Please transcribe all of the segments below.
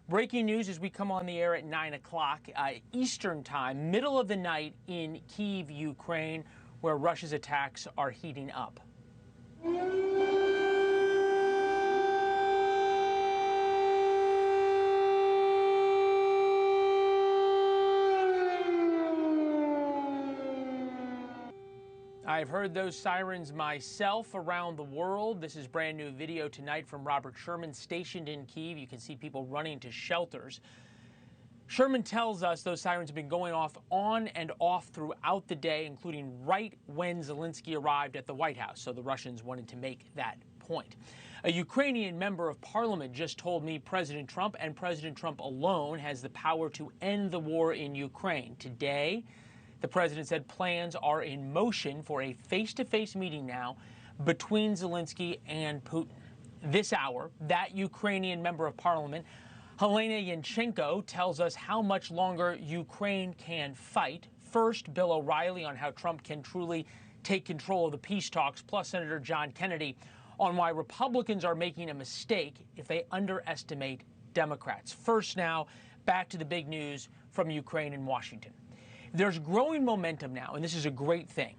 Breaking news as we come on the air at 9 o'clock Eastern time, middle of the night in Kyiv, Ukraine, where Russia's attacks are heating up. I've heard those sirens myself around the world. This is brand new video tonight from Robert Sherman, stationed in Kyiv. You can see people running to shelters. Sherman tells us those sirens have been going off on and off throughout the day, including right when Zelensky arrived at the White House. So the Russians wanted to make that point. A Ukrainian member of parliament just told me President Trump and President Trump alone has the power to end the war in Ukraine. Today, the president said plans are in motion for a face-to-face meeting now between Zelensky and Putin. This hour, that Ukrainian member of parliament, Helena Yanchenko, tells us how much longer Ukraine can fight. First, Bill O'Reilly on how Trump can truly take control of the peace talks, plus Senator John Kennedy on why Republicans are making a mistake if they underestimate Democrats. First now, back to the big news from Ukraine and Washington. There's growing momentum now, and this is a great thing,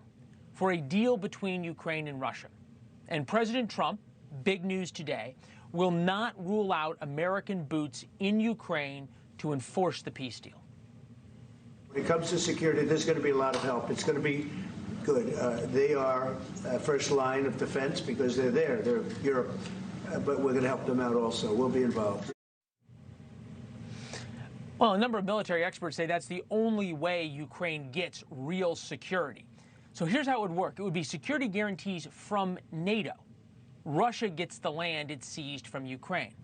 for a deal between Ukraine and Russia. And President Trump, big news today, will not rule out American boots in Ukraine to enforce the peace deal. When it comes to security, there's going to be a lot of help. It's going to be good. They are first line of defense because they're there. They're Europe. But we're going to help them out also. We'll be involved. Well, a number of military experts say that's the only way Ukraine gets real security. So here's how it would work. It would be security guarantees from NATO. Russia gets the land it seized from Ukraine.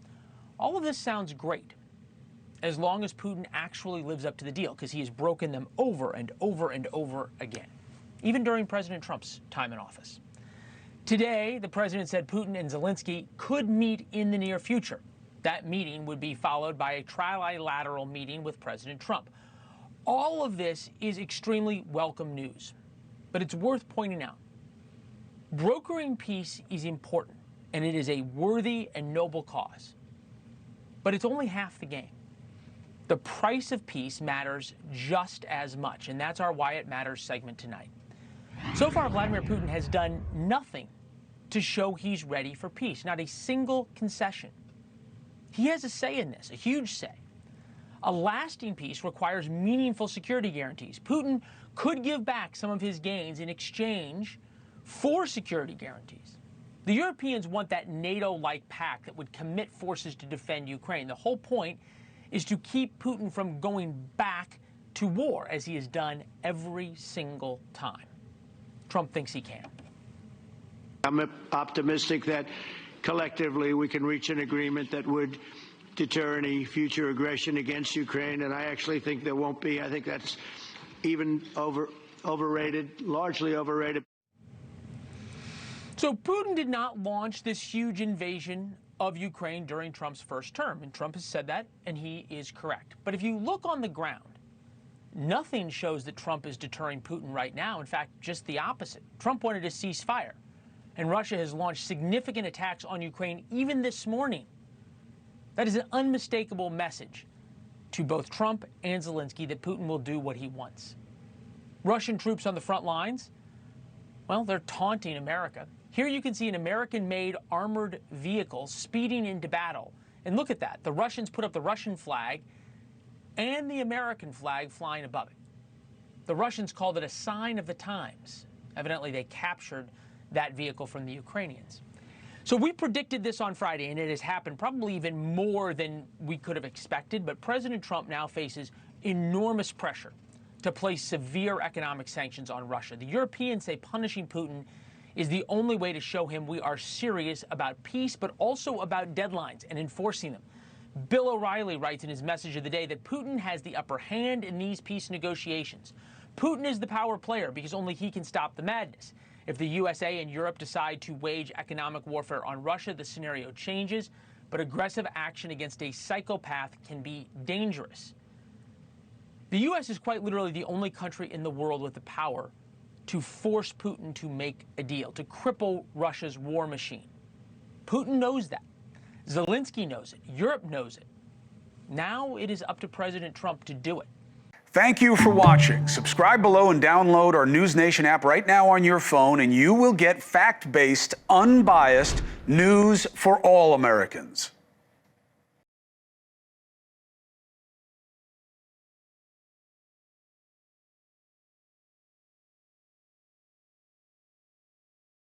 All of this sounds great, as long as Putin actually lives up to the deal, because he has broken them over and over and over again, even during President Trump's time in office. Today, the president said Putin and Zelensky could meet in the near future. That meeting would be followed by a trilateral meeting with President Trump. All of this is extremely welcome news, but it's worth pointing out. Brokering peace is important, and it is a worthy and noble cause. But it's only half the game. The price of peace matters just as much, and that's our Why It Matters segment tonight. So far, Vladimir Putin has done nothing to show he's ready for peace, not a single concession. He has a say in this, a huge say. A lasting peace requires meaningful security guarantees. Putin could give back some of his gains in exchange for security guarantees. The Europeans want that NATO-like pact that would commit forces to defend Ukraine. The whole point is to keep Putin from going back to war, as he has done every single time. Trump thinks he can. I'm optimistic that collectively we can reach an agreement that would deter any future aggression against Ukraine, and I actually think there won't be. I think that's even overrated, largely overrated. So Putin did not launch this huge invasion of Ukraine during Trump's first term, and Trump has said that, and he is correct. But if you look on the ground, nothing shows that Trump is deterring Putin right now. In fact, just the opposite. Trump wanted a ceasefire, and Russia has launched significant attacks on Ukraine even this morning. That is an unmistakable message to both Trump and Zelensky that Putin will do what he wants. Russian troops on the front lines, well, they're taunting America. Here you can see an American-made armored vehicle speeding into battle. And look at that. The Russians put up the Russian flag and the American flag flying above it. The Russians called it a sign of the times. Evidently, they captured that vehicle from the Ukrainians. So we predicted this on Friday, and it has happened probably even more than we could have expected. But President Trump now faces enormous pressure to place severe economic sanctions on Russia. The Europeans say punishing Putin is the only way to show him we are serious about peace, but also about deadlines and enforcing them. Bill O'Reilly writes in his message of the day that Putin has the upper hand in these peace negotiations. Putin is the power player because only he can stop the madness. If the USA and Europe decide to wage economic warfare on Russia, the scenario changes, but aggressive action against a psychopath can be dangerous. The U.S. is quite literally the only country in the world with the power to force Putin to make a deal, to cripple Russia's war machine. Putin knows that. Zelensky knows it. Europe knows it. Now it is up to President Trump to do it. Thank you for watching. Subscribe below and download our NewsNation app right now on your phone, and you will get fact-based, unbiased news for all Americans.